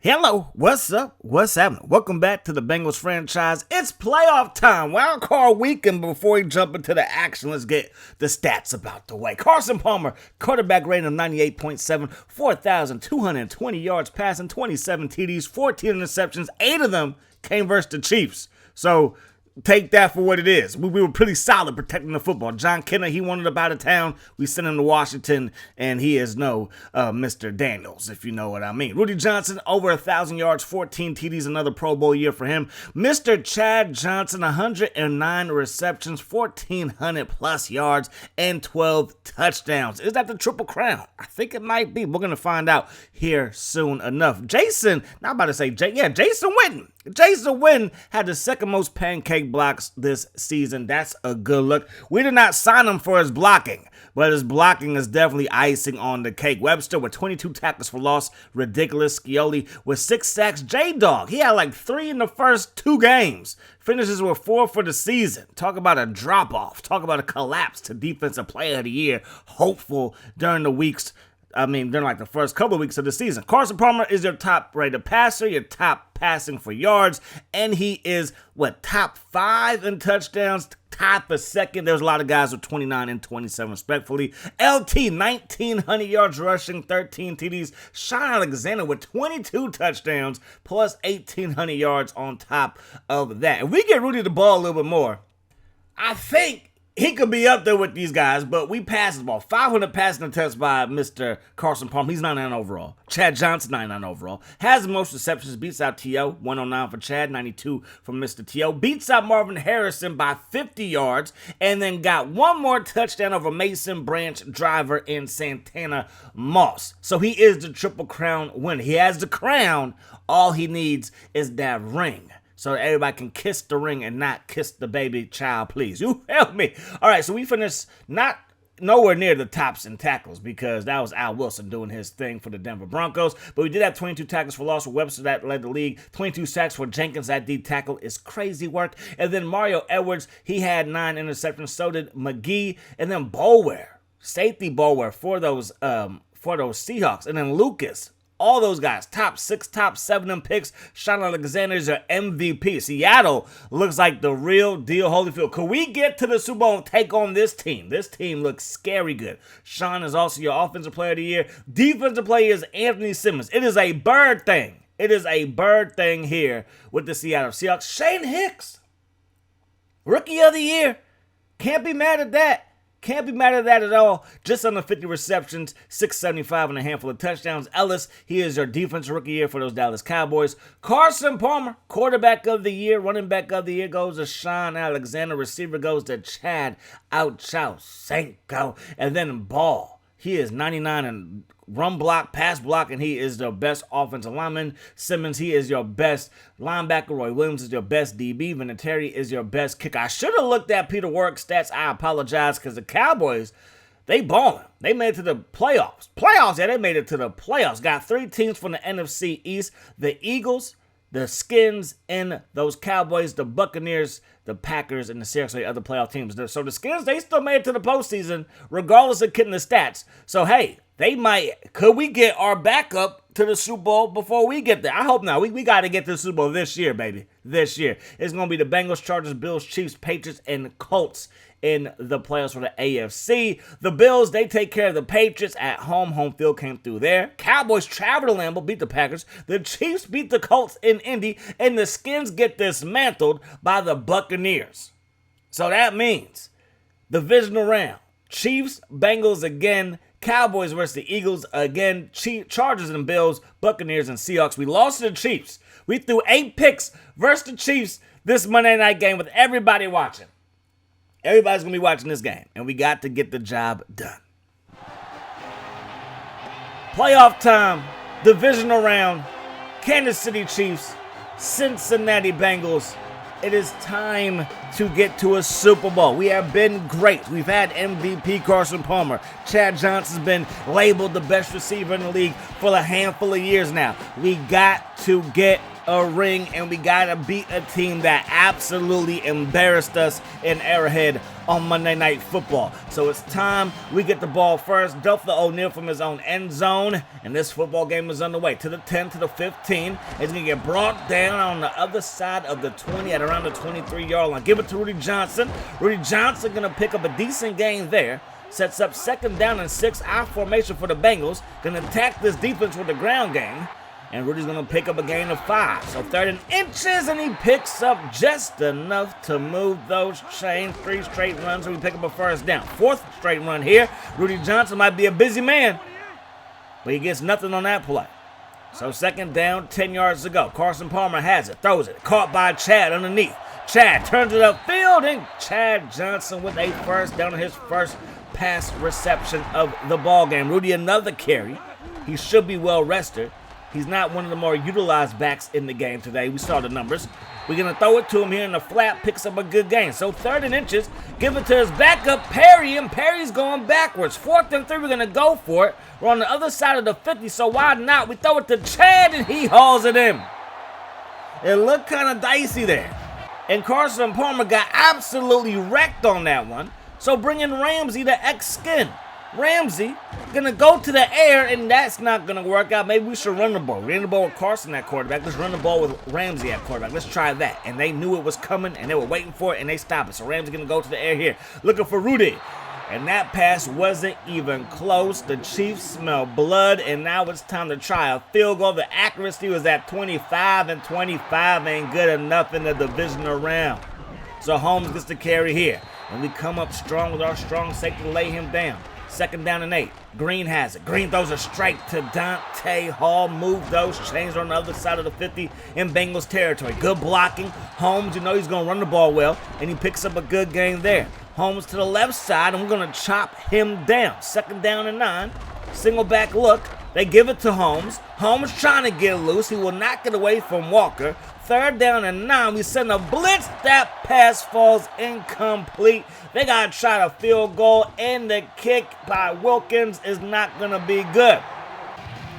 Hello, what's up? What's happening? Welcome back to the Bengals franchise. It's playoff time, wild card weekend. Before we jump into the action, let's get the stats about the way. Carson Palmer, quarterback rating of 98.7, 4,220 yards passing, 27 TDs, 14 interceptions, 8 of them came versus the Chiefs. So take that for what it is. We were pretty solid protecting the football. John Kenner, he wanted up out of town. We sent him to Washington, and he is no Mr. Daniels, if you know what I mean. Rudy Johnson, over 1,000 yards, 14 TDs, another Pro Bowl year for him. Mr. Chad Johnson, 109 receptions, 1,400-plus yards, and 12 touchdowns. Is that the Triple Crown? I think it might be. We're going to find out here soon enough. Jason Witten. Jason Witten had the second most pancake blocks this season. That's a good look. We did not sign him for his blocking, but his blocking is definitely icing on the cake. Webster with 22 tackles for loss. Ridiculous. Scioli with 6 sacks. J-Dog, he had like 3 in the first 2 games. Finishes with 4 for the season. Talk about a drop-off. Talk about a collapse to Defensive Player of the Year. Hopeful during like the first couple of weeks of the season. Carson Palmer is your top-rated passer, your top passing for yards, and he is, top 5 in touchdowns, top a second. There's a lot of guys with 29 and 27, respectfully. LT, 1,900 yards rushing, 13 TDs. Sean Alexander with 22 touchdowns, plus 1,800 yards on top of that. If we get Rudy the ball a little bit more, I think he could be up there with these guys, but we passed the ball. 500 passing attempts by Mr. Carson Palmer. He's 99 overall. Chad Johnson, 99 overall. Has the most receptions. Beats out T.O. 109 for Chad, 92 for Mr. T.O. Beats out Marvin Harrison by 50 yards, and then got one more touchdown over Mason Branch, Driver, and Santana Moss. So he is the Triple Crown winner. He has the crown. All he needs is that ring, so that everybody can kiss the ring and not kiss the baby child, please. You help me. All right, so we finished nowhere near the tops in tackles because that was Al Wilson doing his thing for the Denver Broncos. But we did have 22 tackles for loss for Webster. That led the league. 22 sacks for Jenkins. That D tackle is crazy work. And then Mario Edwards, he had 9 interceptions. So did McGee. And then Boulware, safety Boulware for those Seahawks. And then Lucas. All those guys, top 6, top 7 in picks. Sean Alexander is your MVP. Seattle looks like the real deal, Holyfield. Could we get to the Super Bowl and take on this team? This team looks scary good. Sean is also your Offensive Player of the Year. Defensive Player is Anthony Simmons. It is a bird thing. It is a bird thing here with the Seattle Seahawks. Shane Hicks, Rookie of the Year. Can't be mad at that. Can't be mad at that at all. Just under 50 receptions, 675 and a handful of touchdowns. Ellis, he is your defensive rookie year for those Dallas Cowboys. Carson Palmer, quarterback of the year. Running back of the year goes to Sean Alexander. Receiver goes to Chad Ochocinco. And then Ball, he is 99 and run block, pass block, and he is the best offensive lineman. Simmons, he is your best linebacker. Roy Williams is your best DB. Vinatieri is your best kicker. I should have looked at Peter Warrick's stats. I apologize because the Cowboys, they balling. They made it to the playoffs. They made it to the playoffs. Got 3 teams from the NFC East. The Eagles, the Skins, and those Cowboys, the Buccaneers, the Packers, and the seriously other playoff teams. So the Skins, they still made it to the postseason, regardless of getting the stats. So, hey, could we get our backup to the Super Bowl before we get there? I hope not. We got to get to the Super Bowl this year, baby. This year. It's going to be the Bengals, Chargers, Bills, Chiefs, Patriots, and Colts in the playoffs for the AFC. The Bills, they take care of the Patriots at home. Home field came through there. Cowboys travel to Lambeau, beat the Packers. The Chiefs beat the Colts in Indy. And the Skins get dismantled by the Buccaneers. So that means divisional round. Chiefs, Bengals again. Cowboys versus the Eagles again. Chargers and Bills, Buccaneers and Seahawks. We lost to the Chiefs. We threw 8 picks versus the Chiefs this Monday night game with everybody watching. Everybody's going to be watching this game, and we got to get the job done. Playoff time, divisional round, Kansas City Chiefs, Cincinnati Bengals. It is time to get to a Super Bowl. We have been great. We've had MVP Carson Palmer. Chad Johnson's been labeled the best receiver in the league for a handful of years now. We got to get a ring, and we got to beat a team that absolutely embarrassed us in Arrowhead on Monday Night Football. So it's time we get the ball first. Delpha O'Neal from his own end zone, and this football game is underway. To the 10, to the 15. It's going to get brought down on the other side of the 20 at around the 23-yard line. Give it to Rudy Johnson. Rudy Johnson going to pick up a decent gain there. Sets up 2nd down and 6, I formation for the Bengals. Going to attack this defense with the ground game. And Rudy's going to pick up a gain of 5. So 3rd and inches, and he picks up just enough to move those chains. 3 straight runs, so we pick up a 1st down. 4th straight run here. Rudy Johnson might be a busy man, but he gets nothing on that play. So 2nd down, 10 yards to go. Carson Palmer has it, throws it. Caught by Chad underneath. Chad turns it upfield, and Chad Johnson with a 1st down on his first pass reception of the ball game. Rudy another carry. He should be well rested. He's not one of the more utilized backs in the game today. We saw the numbers. We're going to throw it to him here in the flat. Picks up a good gain. So 3rd and inches. Give it to his backup, Perry. And Perry's going backwards. 4th and 3. We're going to go for it. We're on the other side of the 50. So why not? We throw it to Chad, and he hauls it in. It looked kind of dicey there. And Carson Palmer got absolutely wrecked on that one. So bring in Ramsey to X-Skin. Ramsey gonna go to the air, and that's not gonna work out. Maybe we should run the ball. We ran the ball with Carson at quarterback. Let's run the ball with Ramsey at quarterback. Let's try that. And they knew it was coming, and they were waiting for it, and they stopped it. So Ramsey gonna go to the air here, looking for Rudy. And that pass wasn't even close. The Chiefs smell blood, and now it's time to try a field goal. The accuracy was at 25, and 25 ain't good enough in the divisional round. So Holmes gets the carry here. And we come up strong with our strong safety to lay him down. 2nd down and 8. Green has it. Green throws a strike to Dante Hall. Move those chains on the other side of the 50 in Bengals territory. Good blocking. Holmes, you know he's going to run the ball well, and he picks up a good gain there. Holmes to the left side, and we're going to chop him down. 2nd down and 9. Single back look. They give it to Holmes. Holmes trying to get loose. He will not get away from Walker. 3rd down and 9. We send a blitz. That pass falls incomplete. They got to try a field goal, and the kick by Wilkins is not going to be good.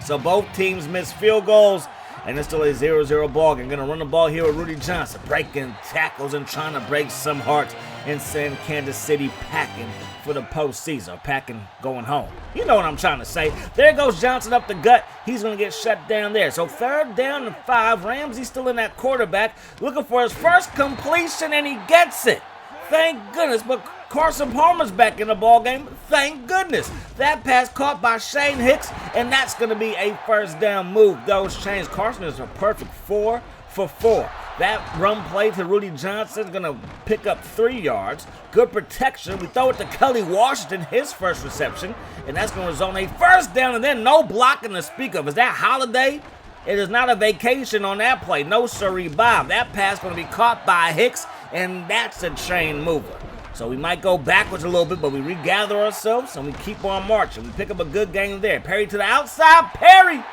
So both teams miss field goals, and it's still a 0-0 ball game. Going to run the ball here with Rudy Johnson, breaking tackles and trying to break some hearts and send Kansas City packing for the postseason. Packing going home. You know what I'm trying to say. There goes Johnson up the gut. He's going to get shut down there. So 3rd down and 5. Ramsey still in that quarterback, looking for his first completion, and he gets it. Thank goodness, but Carson Palmer's back in the ballgame. Thank goodness. That pass caught by Shane Hicks, and that's going to be a 1st down move. Those chains. Carson is a perfect 4 for 4. That run play to Rudy Johnson is going to pick up 3 yards. Good protection. We throw it to Kelly Washington, his first reception, and that's going to result in a 1st down, and then no blocking to speak of. Is that Holiday? It is not a vacation on that play. No siree, Bob. That pass going to be caught by Hicks, and that's a chain mover. So we might go backwards a little bit, but we regather ourselves, and we keep on marching. We pick up a good gain there. Perry to the outside. Perry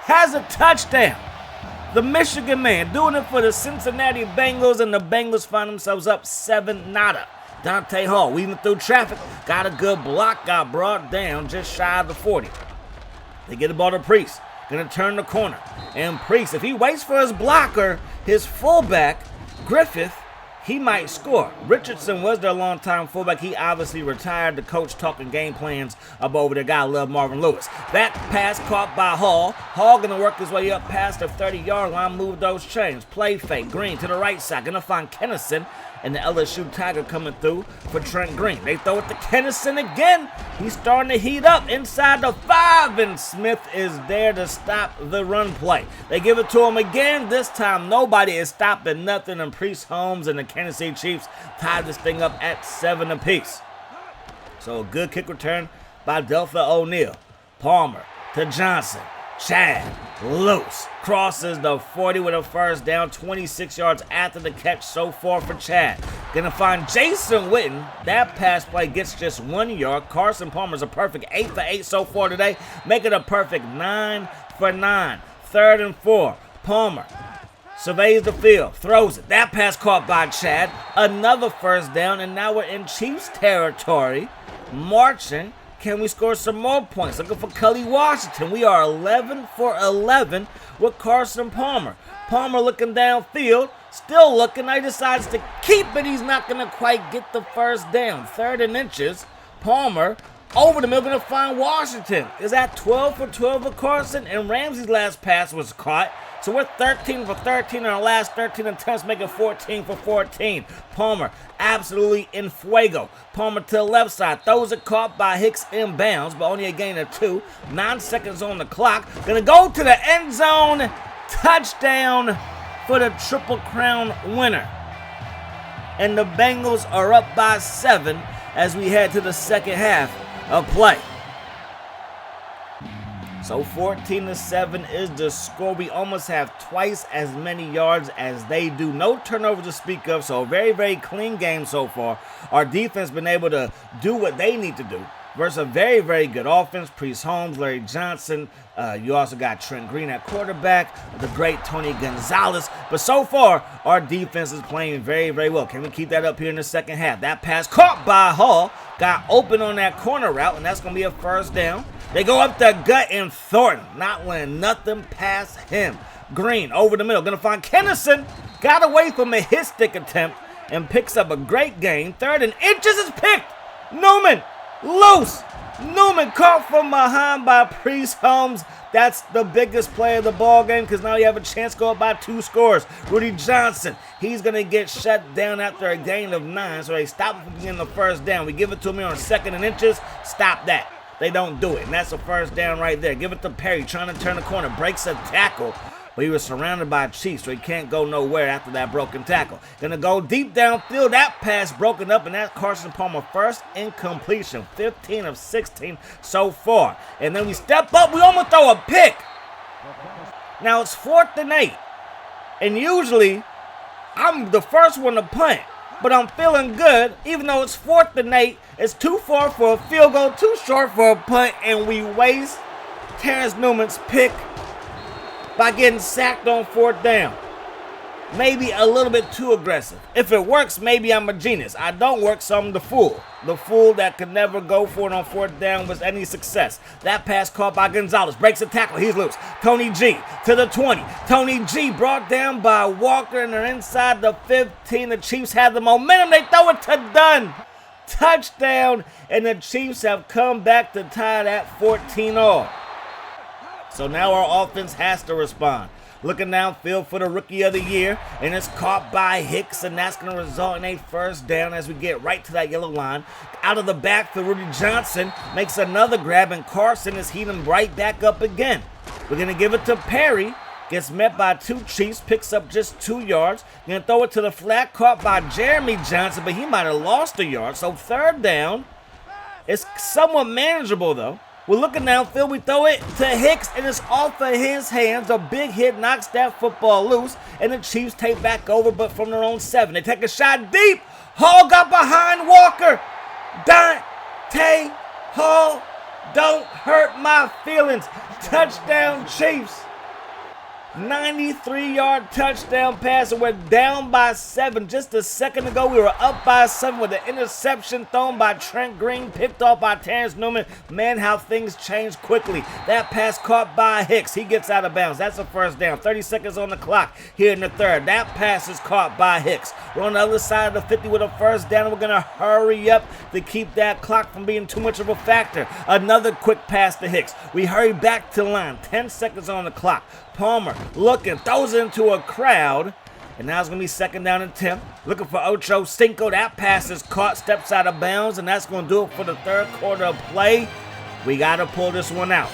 has a touchdown. The Michigan man doing it for the Cincinnati Bengals, and the Bengals find themselves up 7-0. Dante Hall weaving through traffic. Got a good block. Got brought down just shy of the 40. They get the ball to Priest. Going to turn the corner. And Priest, if he waits for his blocker, his fullback, Griffith, he might score. Richardson was their longtime fullback. He obviously retired. The coach talking game plans up over there. Gotta love Marvin Lewis. That pass caught by Hall. Hall going to work his way up past the 30-yard line. Move those chains. Play fake. Green to the right side. Going to find Kennison. And the LSU Tiger coming through for Trent Green. They throw it to Kennison again. He's starting to heat up inside the 5, and Smith is there to stop the run play. They give it to him again. This time, nobody is stopping nothing, and Priest Holmes and the Kansas City Chiefs tied this thing up at 7 apiece. So a good kick return by Delpha O'Neal. Palmer to Johnson. Chad loose, crosses the 40 with a 1st down, 26 yards after the catch so far for Chad. Gonna find Jason Witten. That pass play gets just 1 yard. Carson Palmer's a perfect 8 for 8 so far today, making a perfect 9 for 9. 3rd and 4. Palmer surveys the field, throws it. That pass caught by Chad. Another 1st down, and now we're in Chiefs territory, marching Can we score some more points? Looking for Cully Washington. We are 11 for 11 with Carson Palmer. Palmer looking downfield, still looking. He decides to keep it. He's not going to quite get the first down. 3rd and inches. Palmer over the middle, going to find Washington. Is that 12 for 12 with Carson? And Ramsey's last pass was caught. So we're 13 for 13 on our last 13 attempts, making 14 for 14. Palmer absolutely in fuego. Palmer to the left side, throws it, caught by Hicks inbounds, but only a gain of 2. 9 seconds on the clock. Gonna go to the end zone. Touchdown for the Triple Crown winner. And the Bengals are up by 7 as we head to the second half of play. So 14-7 is the score. We almost have twice as many yards as they do. No turnovers to speak of, so a very, very clean game so far. Our defense been able to do what they need to do versus a very, very good offense. Priest Holmes, Larry Johnson. You also got Trent Green at quarterback, the great Tony Gonzalez. But so far, our defense is playing very, very well. Can we keep that up here in the second half? That pass caught by Hall, got open on that corner route, and that's going to be a first down. They go up the gut, and Thornton not letting nothing past him. Green over the middle, going to find Kennison. Got away from a hit stick attempt and picks up a great gain. 3rd and inches is picked. Newman loose. Newman caught from behind by Priest Holmes. That's the biggest play of the ball game because now you have a chance to go up by 2 scores. Rudy Johnson, he's going to get shut down after a gain of 9, so they stop him from getting the first down. We give it to him on 2nd and inches. Stop that. They don't do it, and that's a first down right there. Give it to Perry, trying to turn the corner. Breaks a tackle, but he was surrounded by Chiefs, so he can't go nowhere after that broken tackle. Gonna go deep downfield. That pass broken up, and that's Carson Palmer first incompletion. 15 of 16 so far. And then we step up. We almost throw a pick. Now it's 4th and 8, and usually I'm the first one to punt. But I'm feeling good, even though it's 4th and 8. It's too far for a field goal, too short for a punt, and we waste Terrence Newman's pick by getting sacked on 4th down. Maybe a little bit too aggressive. If it works, maybe I'm a genius. I don't work, so I'm the fool. The fool that could never go for it on 4th down with any success. That pass caught by Gonzalez. Breaks a tackle. He's loose. Tony G to the 20. Tony G brought down by Walker, and they're inside the 15. The Chiefs have the momentum. They throw it to Dunn. Touchdown, and the Chiefs have come back to tie that 14 all. So now our offense has to respond. Looking downfield for the Rookie of the Year, and it's caught by Hicks, and that's going to result in a first down as we get right to that yellow line. Out of the backfield, Rudy Johnson makes another grab, and Carson is heating right back up again. We're going to give it to Perry. Gets met by 2 Chiefs, picks up just 2 yards. Going to throw it to the flat, caught by Jeremy Johnson, but he might have lost a yard. So 3rd down. It's somewhat manageable, though. We're looking downfield. We throw it to Hicks, and it's off of his hands. A big hit knocks that football loose, and the Chiefs take back over, but from their own 7. They take a shot deep. Hall got behind Walker. Dante Hall, don't hurt my feelings. Touchdown, Chiefs. 93-yard touchdown pass, and we're down by 7. Just a second ago, we were up by 7 with an interception thrown by Trent Green, picked off by Terrence Newman. Man, how things change quickly. That pass caught by Hicks. He gets out of bounds. That's a first down. 30 seconds on the clock here in the 3rd. That pass is caught by Hicks. We're on the other side of the 50 with a first down, and we're going to hurry up to keep that clock from being too much of a factor. Another quick pass to Hicks. We hurry back to the line. 10 seconds on the clock. Palmer looking, throws it into a crowd, and now it's going to be 2nd down and 10. Looking for Ocho Cinco. That pass is caught, steps out of bounds, and that's going to do it for the 3rd quarter of play. We got to pull this one out.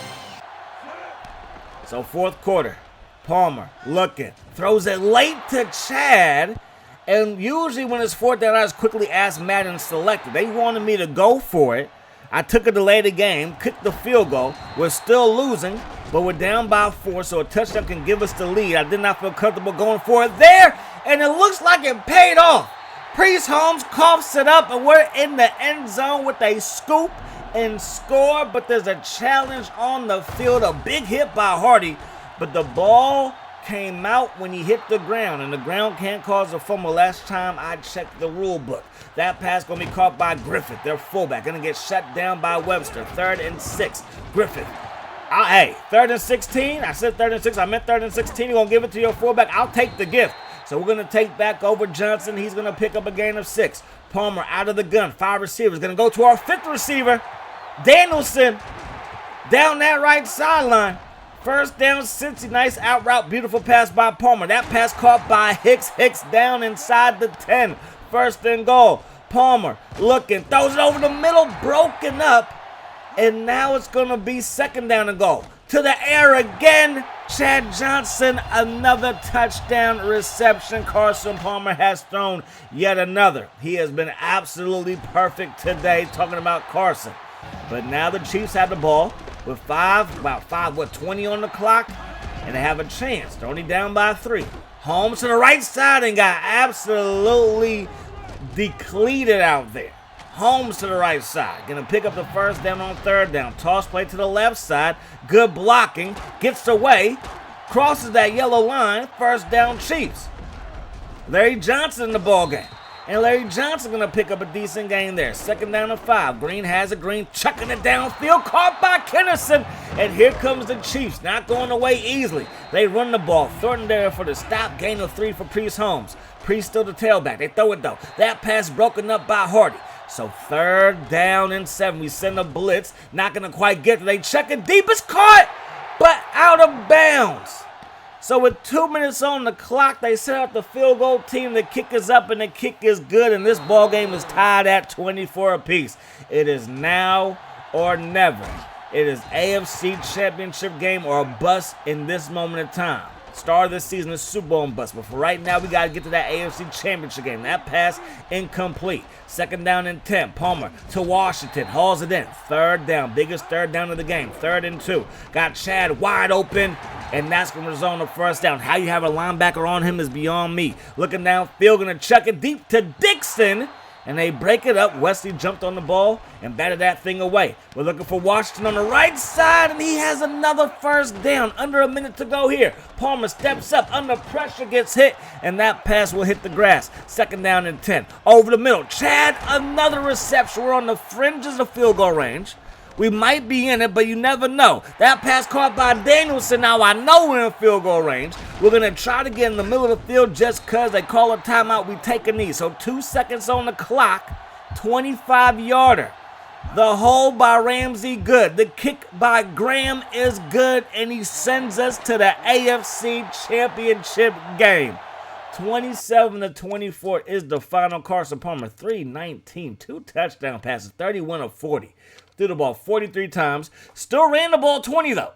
So 4th quarter, Palmer looking, throws it late to Chad, and usually when it's 4th down, I just quickly ask Madden selected. They wanted me to go for it. I took a delay of the game, kicked the field goal. We're still losing, but we're down by 4, so a touchdown can give us the lead. I did not feel comfortable going for it there, and it looks like it paid off. Priest Holmes coughs it up, and we're in the end zone with a scoop and score, but there's a challenge on the field. A big hit by Hardy, but the ball came out when he hit the ground, and the ground can't cause a fumble. Last time I checked the rule book. That pass going to be caught by Griffith, their fullback. Going to get shut down by Webster. 3rd and 6. Griffith. Hey, 3rd and 16. I said 3rd and 6. I meant 3rd and 16. You're going to give it to your fullback. I'll take the gift. So we're going to take back over Johnson. He's going to pick up a gain of 6. Palmer out of the gun. 5 receivers. Going to go to our 5th receiver. Danielson down that right sideline. 1st down, Cincy. Nice out route. Beautiful pass by Palmer. That pass caught by Hicks. Hicks down inside the 10. 1st and goal. Palmer looking. Throws it over the middle. Broken up. And now it's going to be 2nd down and goal. To the air again. Chad Johnson, another touchdown reception. Carson Palmer has thrown yet another. He has been absolutely perfect today, talking about Carson. But now the Chiefs have the ball with 20 on the clock, and they have a chance. They're only down by 3. Holmes to the right side and got absolutely depleted out there. Holmes to the right side. Going to pick up the 1st down on 3rd down. Toss play to the left side. Good blocking. Gets away. Crosses that yellow line. 1st down Chiefs. Larry Johnson in the ball game. And Larry Johnson going to pick up a decent gain there. 2nd down and 5. Green has it. Green chucking it downfield. Caught by Kennison. And here comes the Chiefs. Not going away easily. They run the ball. Thornton there for the stop. Gain of 3 for Priest Holmes. Priest still the tailback. They throw it though. That pass broken up by Hardy. So 3rd down and 7. We send a blitz. Not going to quite get it. They check it deep. It's caught, but out of bounds. So with 2 minutes on the clock, they set up the field goal team. The kick is up and the kick is good. And this ball game is tied at 24 apiece. It is now or never. It is AFC Championship game or a bust in this moment in time. Star of this season is Super Bowl and bust. But for right now, we got to get to that AFC Championship game. That pass incomplete. 2nd down and 10. Palmer to Washington. Hauls it in. 3rd down. Biggest 3rd down of the game. 3rd and 2. Got Chad wide open. And that's going to result in a 1st down. How you have a linebacker on him is beyond me. Looking downfield. Going to chuck it deep to Dixon. And they break it up. Wesley jumped on the ball and batted that thing away. We're looking for Washington on the right side, and he has another 1st down. Under a minute to go here. Palmer steps up, under pressure, gets hit, and that pass will hit the grass. 2nd down and 10. Over the middle. Chad, another reception. We're on the fringes of field goal range. We might be in it, but you never know. That pass caught by Danielson. Now I know we're in field goal range. We're going to try to get in the middle of the field just because they call a timeout. We take a knee. So 2 seconds on the clock. 25-yarder. The hold by Ramsey, good. The kick by Graham is good, and he sends us to the AFC Championship game. 27-24 is the final. Carson Palmer, 319, 2 touchdown passes, 31 of 40. Threw the ball 43 times. Still ran the ball 20, though.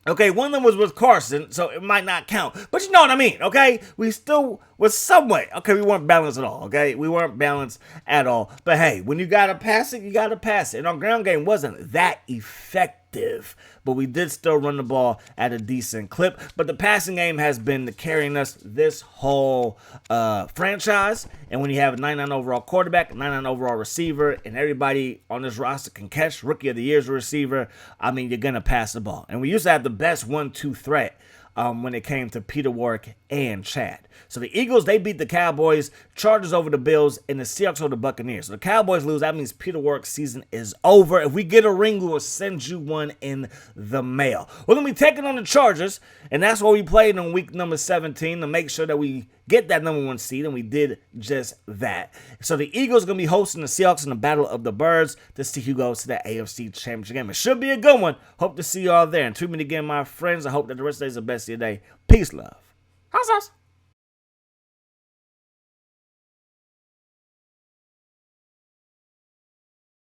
Okay, one of them was with Carson, so it might not count. But you know what I mean, okay? We still was some way. Okay, we weren't balanced at all, okay? We weren't balanced at all. But hey, when you got to pass it, you got to pass it. And our ground game wasn't that effective. But we did still run the ball at a decent clip. But the passing game has been carrying us this whole franchise. And when you have a 99 overall quarterback, 99 overall receiver, and everybody on this roster can catch Rookie of the Year's receiver, I mean, you're going to pass the ball. And we used to have the best 1-2 threat when it came to Peter Warrick and Chad. So the Eagles, they beat the Cowboys, Chargers over the Bills, and the Seahawks over the Buccaneers. So the Cowboys lose. That means Peter Warrick's season is over. If we get a ring, we will send you one in the mail. We're going to be taking on the Chargers, and that's what we played in week number 17 to make sure that we get that number 1 seed, and we did just that. So the Eagles are going to be hosting the Seahawks in the Battle of the Birds to see who goes to the AFC Championship game. It should be a good one. Hope to see you all there. And tune me again, my friends. I hope that the rest of the day is the best of your day. Peace, love. How's us?